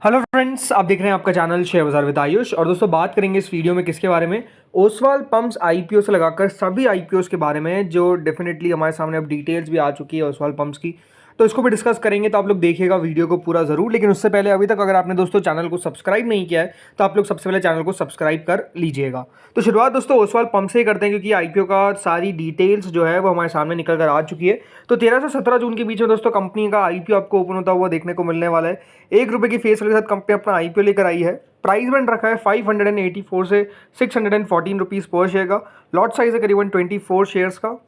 Hello friends, आप देख रहे हैं आपका चैनल शेयर बाजार विद आयुष। और दोस्तों बात करेंगे इस वीडियो में किसके बारे में, ओसवाल पंप्स आईपीओ से लगाकर सभी आईपीओ के बारे में जो डेफिनेटली हमारे सामने अब डिटेल्स भी आ चुकी है ओसवाल पंप्स की। तो इसको भी डिस्कस करेंगे, तो आप लोग देखिएगा वीडियो को पूरा जरूर। लेकिन उससे पहले अभी तक अगर आपने दोस्तों चैनल को सब्सक्राइब नहीं किया है तो आप लोग सबसे पहले चैनल को सब्सक्राइब कर लीजिएगा। तो शुरुआत दोस्तों ओसवाल पंप से ही करते हैं, क्योंकि आईपीओ का सारी डिटेल्स जो है वो हमारे सामने निकल कर आ चुकी है। तो 13 से 17 जून के बीच में दोस्तों कंपनी का आईपीओ आपको ओपन होता हुआ देखने को मिलने वाला है। ₹1 की फेस वैल्यू के साथ कंपनी अपना आईपीओ लेकर आई है। प्राइस बैंड रखा है 584 से ₹614 पर शेयर का। लॉट साइज है करीबन 24 शेयर्स का,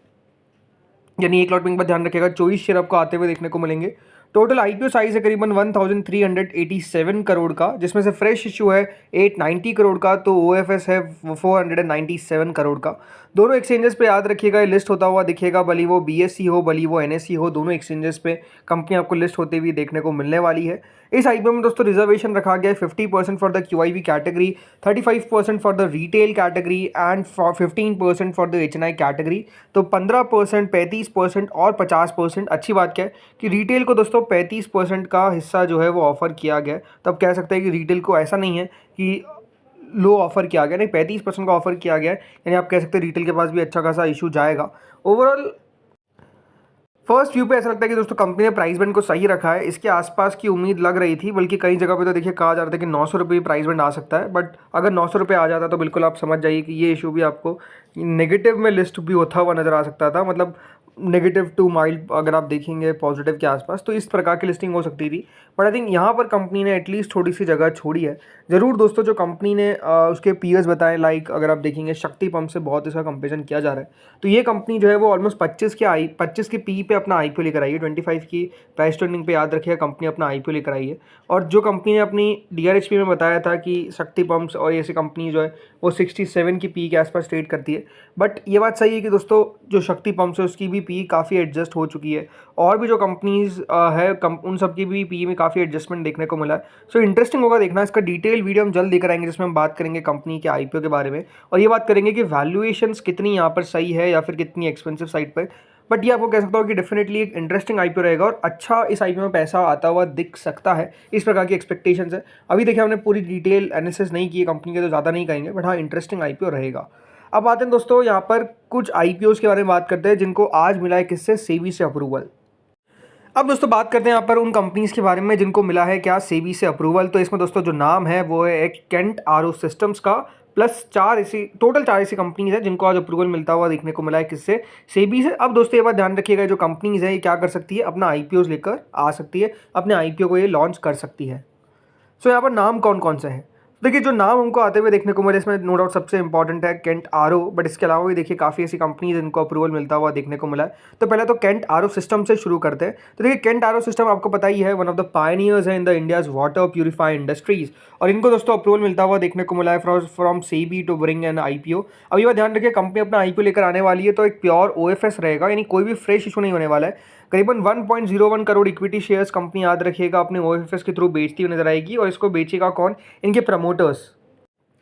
यानी एक लॉट में एक बार ध्यान रखिएगा 24 शेयर आपको आते हुए देखने को मिलेंगे। टोटल आईपीओ साइज है करीबन 1387 करोड़ का, जिसमें से फ्रेश इशू है 890 करोड़ का, तो ओएफएस है 497 करोड़ का। दोनों एक्सचेंजेस पे याद रखिएगा ये लिस्ट होता हुआ दिखेगा, भली वो बीएससी हो भली वो एनएससी हो, दोनों एक्सचेंजेस पे कंपनी आपको लिस्ट होते हुए देखने को मिलने वाली है। इस आईपीओ में दोस्तों रिजर्वेशन रखा गया है 50% for the QIB category, 35% for the retail category and 15% for the HNI category. तो 15%, 35% और 50%। अच्छी बात क्या है कि रिटेल को दोस्तों 35% का हिस्सा जो है वो ऑफर किया गया है। तो आप कह सकते हैं कि रिटेल को ऐसा नहीं है कि लो ऑफर किया गया, नहीं 35% का ऑफर किया गया है, यानी आप कह सकते हैं रिटेल के पास भी अच्छा खासा इशू जाएगा। ओवरऑल फर्स्ट व्यू पे ऐसा लगता है कि दोस्तों कंपनी ने प्राइस बैंड को सही रखा है। इसके आसपास की उम्मीद लग रही थी, बल्कि कई जगह पे तो देखिए कहा जा रहा था कि ₹900 प्राइस बैंड आ सकता है। बट अगर ₹900 आ जाता तो बिल्कुल आप समझ जाइए कि ये इशू भी आपको नेगेटिव में लिस्ट भी होता हुआ नजर आ सकता था। मतलब नेगेटिव टू माइल्ड अगर आप देखेंगे पॉजिटिव के आसपास, तो इस प्रकार की लिस्टिंग हो सकती थी। बट आई थिंक यहाँ पर कंपनी ने एटलीस्ट थोड़ी सी जगह छोड़ी है। ज़रूर दोस्तों जो कंपनी ने उसके पीयर्स बताएं, लाइक अगर आप देखेंगे शक्ति पंप से बहुत इसका कंपेरिजन किया जा रहा है, तो ये कंपनी जो है वो ऑलमोस्ट 25 के पी पे अपना आईपीओ लेकर आई है। 25 की प्राइस ट्रेंडिंग पे याद रखिए कंपनी अपना आईपीओ लेकर आई है। और जो कंपनी ने अपनी डीआरएचपी में बताया था कि शक्ति पंप्स और ऐसी कंपनी जो है वो 67 की पी के आसपास ट्रेड करती है। बट ये बात सही है कि दोस्तों जो शक्ति पंप्स है उसकी भी पी काफ़ी एडजस्ट हो चुकी है, और भी जो कंपनीज है उन सब की भी पी में काफ़ी एडजस्टमेंट देखने को मिला है। सो इंटरेस्टिंग होगा देखना। इसका डिटेल वीडियो हम जल्द लेकर आएंगे, जिसमें हम बात करेंगे कंपनी के आईपीओ के बारे में, और ये बात करेंगे कि वैल्यूएशंस कितनी यहाँ पर सही है या फिर कितनी एक्सपेंसिव साइड पर। बट ये आपको कह सकता हूँ कि डेफिनेटली एक इंटरेस्टिंग आईपीओ रहेगा, और अच्छा इस आईपीओ में पैसा आता हुआ दिख सकता है, इस प्रकार की एक्सपेक्टेशंस है। अभी देखिए हमने पूरी डिटेल एनालिसिस नहीं की है कंपनी के, तो ज़्यादा नहीं कहेंगे, बट हाँ इंटरेस्टिंग आईपीओ रहेगा। अब आते हैं दोस्तों यहाँ पर कुछ आईपीओ के बारे में बात करते हैं जिनको आज मिला है किससे, सेबी से अप्रूवल। अब दोस्तों बात करते हैं यहाँ पर उन कंपनीज के बारे में जिनको मिला है क्या, सेबी से अप्रूवल। तो इसमें दोस्तों जो नाम है वो है एक केंट आरओ सिस्टम्स का, प्लस टोटल 4 ऐसी कंपनीज है जिनको आज अप्रूवल मिलता हुआ देखने को मिला है किससे, सेबी से। अब दोस्तों ये बात ध्यान रखिएगा, जो कंपनीज है ये क्या कर सकती है, अपना आईपीओ लेकर आ सकती है, अपने आईपीओ को ये लॉन्च कर सकती है। सो यहाँ पर नाम कौन कौन से हैं, देखिए जो नाम हमको आते हुए देखने को मिले इसमें नो डाउट सबसे इंपॉर्टेंट है केंट आरओ। बट इसके अलावा भी देखिए काफ़ी ऐसी कंपनीज जिनको अप्रूवल मिलता हुआ देखने को मिला है। तो पहले तो केंट आरओ सिस्टम से शुरू करते हैं। तो देखिए केंट आरओ सिस्टम आपको पता ही है, वन ऑफ द पायनियर्स है in the India's water purify industries, और इनको दोस्तों अप्रूवल मिलता हुआ देखने को मिला है from SEBI to bring an IPO. अब ये बात ध्यान रखिए कंपनी अपना आईपीओ लेकर आने वाली है तो एक प्योर ओएफएस रहेगा, यानी कोई भी फ्रेश इशू नहीं होने वाला है। करीबन 1.01 करोड़ इक्विटी शेयर्स कंपनी याद रखिएगा अपने ओएफएस के थ्रू बेचती हुई नजर आएगी। और इसको बेचेगा कौन, इनके प्रमोटर्स।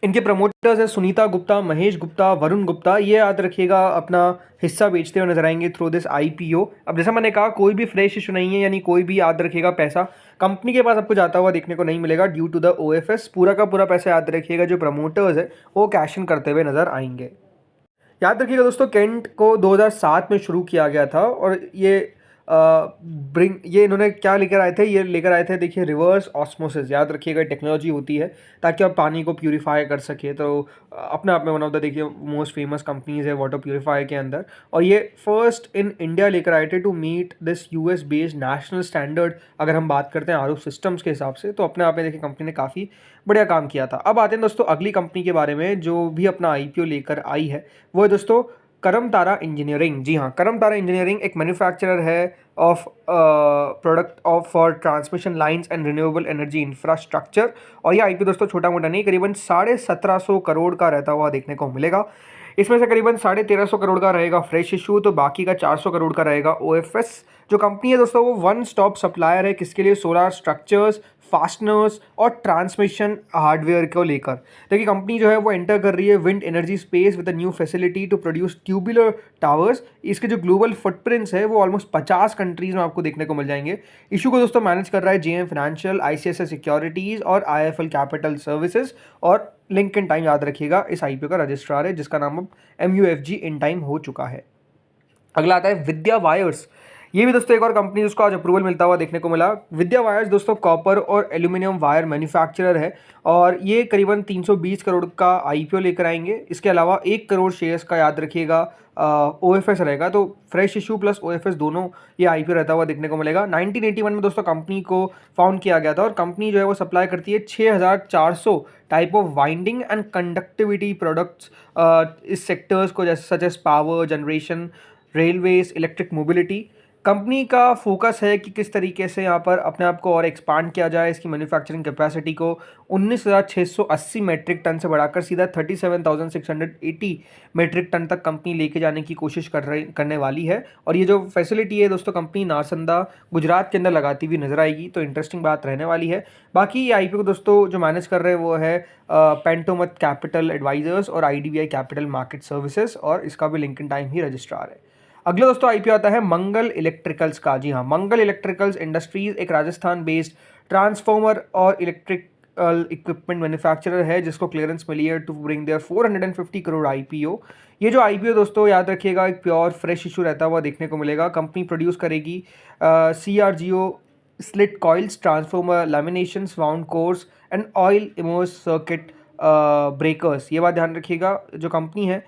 इनके प्रमोटर्स है सुनीता गुप्ता, महेश गुप्ता, वरुण गुप्ता। ये याद रखिएगा अपना हिस्सा बेचते हुए नजर आएंगे थ्रू दिस आईपीओ। अब जैसा मैंने कहा कोई भी फ्रेश इशू नहीं है, यानी कोई भी याद रखिएगा पैसा कंपनी के पास आपको जाता हुआ देखने को नहीं मिलेगा ड्यू टू द ओएफएस। पूरा का पूरा पैसा याद रखिएगा जो प्रमोटर्स है वो कैश इन करते हुए नजर आएंगे। याद रखिएगा दोस्तों केंट को 2007 में शुरू किया गया था, और ये इन्होंने क्या लेकर आए थे, ये लेकर आए थे देखिए रिवर्स ऑस्मोसिस। याद रखिएगा टेक्नोलॉजी होती है ताकि आप पानी को प्यूरिफाई कर सके। तो अपने आप में वन ऑफ द देखिए मोस्ट फेमस कंपनीज है वाटर प्यूरिफायर के अंदर, और ये फर्स्ट इन इंडिया लेकर आए थे to meet this US based national standard. अगर हम बात करते हैं आरओ सिस्टम्स के हिसाब से, तो अपने आप में देखिए कंपनी ने काफ़ी बढ़िया काम किया था। अब आते हैं दोस्तों अगली कंपनी के बारे में जो भी अपना आईपीओ लेकर आई है, वो है दोस्तों करम तारा इंजीनियरिंग। जी हाँ, करम तारा इंजीनियरिंग एक मैन्युफैक्चरर है of product of for transmission lines and renewable energy infrastructure. और ये आईपीओ दोस्तों छोटा मोटा नहीं, करीबन 1750 करोड़ का रहता हुआ देखने को मिलेगा। इसमें से करीबन 1350 करोड़ का रहेगा फ्रेश इशू, तो बाकी का 400 करोड़ का रहेगा ओएफएस। जो कंपनी है दोस्तों वो वन स्टॉप सप्लायर है, किसके लिए? सोलर स्ट्रक्चर्स, फास्टनर्स और ट्रांसमिशन हार्डवेयर को लेकर। देखिए कंपनी जो है वो एंटर कर रही है wind energy space with a new facility to produce tubular towers. इसके जो ग्लोबल फुटप्रिंट्स है वो ऑलमोस्ट 50 कंट्रीज में आपको देखने को मिल जाएंगे। इशू को दोस्तों मैनेज कर रहा है जेएम फाइनेंशियल, आईसीआईसीआई सिक्योरिटीज और आईएफएल कैपिटल सर्विसेज। और लिंक इन टाइम याद रखिएगा इस आईपीओ का रजिस्ट्रार है, जिसका नाम अब MUFG इन टाइम हो चुका है। अगला आता है विद्या वायर्स। ये भी दोस्तों एक और कंपनी जिसको आज अप्रूवल मिलता हुआ देखने को मिला। विद्या वायर्स दोस्तों कॉपर और एल्यूमिनियम वायर मैन्युफैक्चरर है और ये करीबन 320 करोड़ का आईपीओ लेकर आएंगे। इसके अलावा 1 करोड़ शेयर्स का याद रखिएगा ओएफएस रहेगा, तो फ्रेश इशू प्लस ओएफएस दोनों ये आईपीओ रहता हुआ देखने को मिलेगा। 1981 में दोस्तों कंपनी को फाउंड किया गया था और कंपनी जो है वो सप्लाई करती है 6400 type of winding and conductivity products इस सेक्टर्स को, जैसे such as power generation, railways, electric mobility. Company का फोकस है कि किस तरीके से यहाँ पर अपने आप को और एक्सपांड किया जाए। इसकी मैन्युफैक्चरिंग कैपेसिटी को 19,680 मेट्रिक टन से बढ़ाकर सीधा 37,680 मेट्रिक टन तक कंपनी लेके जाने की कोशिश करने वाली है। और ये जो फैसिलिटी है दोस्तों कंपनी नारसंदा गुजरात के अंदर लगाती हुई नजर आएगी, तो इंटरेस्टिंग बात रहने वाली है। बाकी ये आईपीओ दोस्तों जो मैनेज कर रहे हैं वो है पेंटोमथ कैपिटल एडवाइजर्स और IDBI कैपिटल मार्केट सर्विसेज, और इसका भी link in time he registrar है। अगला दोस्तों आईपीओ आता है मंगल इलेक्ट्रिकल्स का। जी हाँ, मंगल इलेक्ट्रिकल्स इंडस्ट्रीज एक राजस्थान बेस्ड ट्रांसफॉर्मर और इलेक्ट्रिकल इक्विपमेंट मैन्युफैक्चरर है, जिसको क्लियरेंस मिली है to bring their 450 crore IPO. ये जो आईपीओ दोस्तों याद रखिएगा एक प्योर फ्रेश इशू रहता हुआ देखने को मिलेगा। कंपनी प्रोड्यूस करेगी CRGO slit coils, transformer लैमिनेशंस, wound course and oil immerse circuit breakers. ये बात ध्यान रखिएगा। जो कंपनी है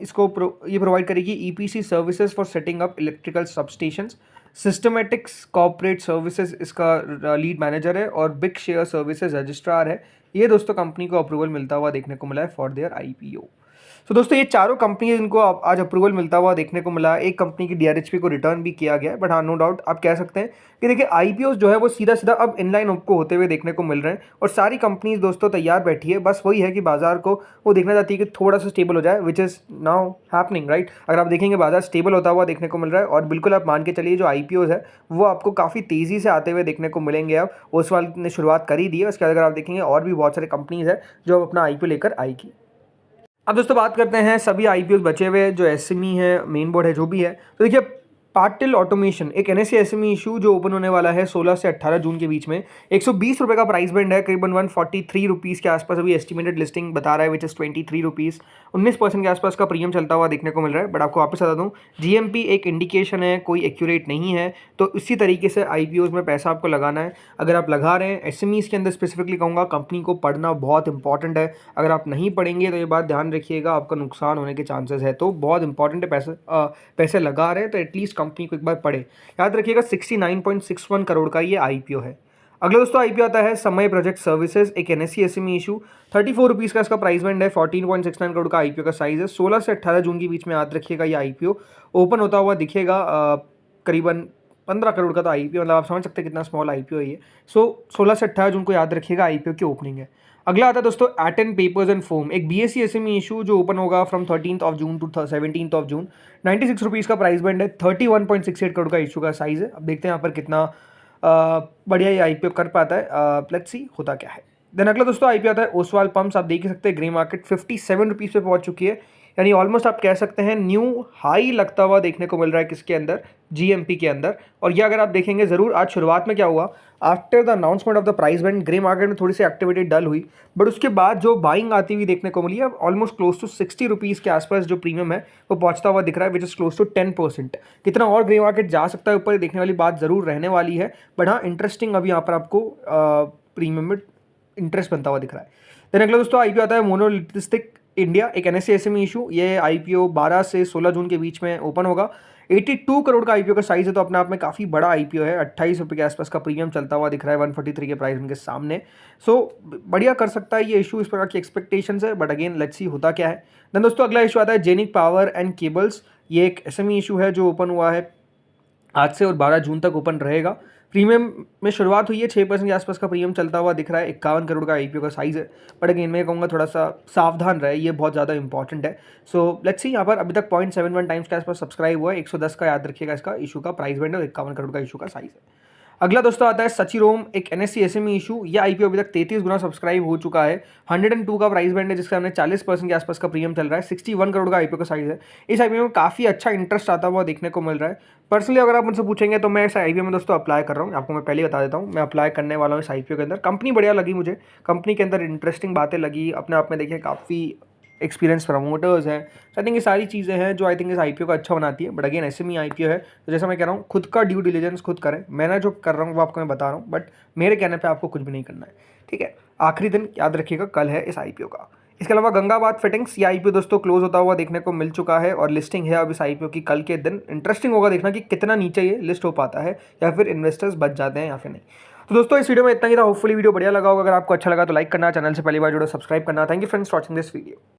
इसको ये प्रोवाइड करेगी EPC services for setting up electrical substations. Systematics corporate services इसका लीड मैनेजर है और बिग शेयर सर्विसेज रजिस्ट्रार है। ये दोस्तों कंपनी को अप्रूवल मिलता हुआ देखने को मिला है फॉर देयर आईपीओ। तो दोस्तों ये चारों कंपनी जिनको आज अप्रूवल मिलता हुआ देखने को मिला है। एक कंपनी की DRHP को रिटर्न भी किया गया है, बट हाँ नो डाउट आप कह सकते हैं कि देखिए आईपीओ जो है वो सीधा सीधा अब इनलाइन आपको होते हुए देखने को मिल रहे हैं और सारी कंपनीज दोस्तों तैयार बैठी है। बस वही है कि बाजार को वो देखना चाहती है कि थोड़ा सा स्टेबल हो जाए, which is now happening right. अगर आप देखेंगे बाजार स्टेबल होता हुआ देखने को मिल रहा है और बिल्कुल आप मान के चलिए जो आईपीओ है वो आपको काफ़ी तेज़ी से आते हुए देखने को मिलेंगे। अब ओसवाल ने शुरुआत करी दी है, उसके बाद अगर आप देखेंगे और भी बहुत सारे कंपनीज है जो अब अपना आईपीओ लेकर आएगी। अब दोस्तों बात करते हैं सभी आईपीओ बचे हुए जो SME है, मेन बोर्ड है, जो भी है। तो देखिए पाटिल ऑटोमेशन एक NSE SME इशू जो ओपन होने वाला है 16 से 18 जून के बीच में। 120 रुपये का प्राइस बैंड है, करीबन 143 रुपीज़ के आसपास अभी एस्टिमेटेड लिस्टिंग बता रहा है, विच इज़ 23 रुपीज़। 19% के आसपास का प्रीमियम चलता हुआ देखने को मिल रहा है। बट आपको वापस बता दूं GMP एक इंडिकेशन है, कोई एक्यूरेट नहीं है। तो इसी तरीके से IPOs में पैसा आपको लगाना है। अगर आप लगा रहे हैं SMEs के अंदर स्पेसिफिकली कहूँगा कंपनी को पढ़ना बहुत इंपॉर्टेंट है। अगर आप नहीं पढ़ेंगे तो ये बात ध्यान रखिएगा आपका नुकसान होने के चांसेस है। तो बहुत इंपॉर्टेंट है, पैसे लगा रहे हैं तो एटलीस्ट कंपनी को एक बार पढ़े। याद रखिएगा 69.61 करोड़ का ये आईपीओ है। अगला दोस्तों आईपीओ आता है समय प्रोजेक्ट सर्विसेज एक NSE SME इशू। 34 रुपीज़ का इसका प्राइस बैंड है, 14.69 करोड़ का आईपीओ का साइज है। 16 से 18 जून के बीच में याद रखिएगा ये आईपीओ ओपन होता हुआ दिखेगा। करीबन 15 करोड़ का तो आईपीओ, मतलब आप समझ सकते हैं कितना स्मॉल आईपीओ है ये। 16 से 18 जून को याद रखिएगा आईपीओ की ओपनिंग है। अगला आता है दोस्तों एटन पेपर्स एंड फोम एक BSE SME इशू जो ओपन होगा फ्रॉम 13 जून टू 17 जून। 96 रुपीज़ का प्राइस बैंड है, 31.68 करोड़ का इशू का साइज है। अब देखते हैं यहाँ पर कितना बढ़िया ये आईपीओ कर पाता है। लेट्स सी होता क्या है। देन अगला दोस्तों आईपीओ आता है ओसवाल पंप्स। आप देख ही सकते हैं ग्रे मार्केट 57 रुपीज़ पे पहुंच चुकी है, यानी ऑलमोस्ट आप कह सकते हैं न्यू हाई लगता हुआ देखने को मिल रहा है किसके अंदर, GMP के अंदर। और ये अगर आप देखेंगे ज़रूर आज शुरुआत में क्या हुआ, after the announcement of the price band grey market में थोड़ी सी एक्टिविटी डल हुई, बट उसके बाद जो बाइंग आती हुई देखने को मिली है ऑलमोस्ट क्लोज टू 60 रुपीज़ के आसपास जो प्रीमियम है वो पहुंचता हुआ दिख रहा है, विच इज़ क्लोज टू 10%। कितना और ग्रे मार्केट जा सकता है ऊपर देखने वाली बात ज़रूर रहने वाली है। बट हाँ इंटरेस्टिंग अभी यहाँ पर आपको प्रीमियम में इंटरेस्ट बनता हुआ दिख रहा है। देन अगला दोस्तों आईपीओ आता है मोनोलिथिक इंडिया एक NSE SME इशू। ये आईपीओ 12 से 16 जून के बीच में ओपन होगा। 82 करोड़ का आईपीओ का साइज है, तो अपने आप में काफ़ी बड़ा आईपीओ है। 28 रुपये के आसपास का प्रीमियम चलता हुआ दिख रहा है 143 के प्राइस उनके सामने। सो बढ़िया कर सकता है ये इशू, इस प्रकार की एक्सपेक्टेशंस है। बट अगेन लेट्स सी होता क्या है। देन दोस्तों अगला इशू आता है जेनिक पावर एंड केबल्स। ये एक SME इशू है जो ओपन हुआ है आज से और 12 जून तक ओपन रहेगा। प्रीमियम में शुरुआत हुई है, 6% के आसपास का प्रीमियम चलता हुआ दिख रहा है। 51 करोड़ का आईपीओ का साइज़ है, बट अगेन मैं कहूँगा थोड़ा सा सावधान रहे, ये बहुत ज़्यादा इंपॉर्टेंट है। सो लेट्स सी, यहाँ पर अभी तक 0.71 टाइम्स के आसपास सब्सक्राइब हुआ है। 110 का याद रखिएगा इसका इशू का प्राइस बैंड, और 51 करोड़ का इशू का साइज़ है। अगला दोस्तों आता है सचीरोम, एक एनएससी एसएमई इशू। ये आईपीओ अभी तक 33 गुना सब्सक्राइब हो चुका है। 102 का प्राइस बैंड है, जिसका हमने 40% के आसपास का प्रीमियम चल रहा है। 61 करोड़ का आईपीओ का साइज़ है। इस आईपीओ में काफ़ी अच्छा इंटरेस्ट आता हुआ देखने को मिल रहा है। पर्सनली अगर आप मुझसे पूछेंगे तो मैं इस आईपीओ में दोस्तों अप्लाई कर रहा हूँ। आपको मैं पहले ही बता देता हूँ, मैं अप्लाई करने वाला हूँ इस आईपीओ के अंदर। कंपनी बढ़िया लगी मुझे, कंपनी के अंदर इंटरेस्टिंग बातें लगी, अपने आप में देखिए काफ़ी एक्सपीरियंस प्रमोटर्स हैं। तो आई थिंक ये सारी चीज़ें हैं जो आई थिंक इस आईपीओ को अच्छा बनाती है। बट अगेन एसएमई आईपीओ है, तो जैसा मैं कह रहा हूँ खुद का ड्यू डिलिजेंस खुद करें। मैंने जो कर रहा हूँ वो आपको मैं बता रहा हूँ, बट मेरे कहने पे आपको कुछ भी नहीं करना है, ठीक है। आखिरी दिन याद रखिएगा कल है इस आईपीओ का। इसके अलावा गंगाबाद फिटिंग्स, ये आईपीओ दोस्तों क्लोज होता हुआ देखने को मिल चुका है और लिस्टिंग है अब इस आईपीओ की कल के दिन। इंटरेस्टिंग होगा देखना कि कितना नीचे ये लिस्ट हो पाता है, या फिर इन्वेस्टर्स बच जाते हैं या फिर नहीं। तो दोस्तों इस वीडियो में इतना ही था। होपफुली वीडियो बढ़िया लगा होगा। अगर आपको अच्छा लगा तो लाइक करना, चैनल से पहली बार जुड़ो सब्सक्राइब करना। Thank you friends for watching this video.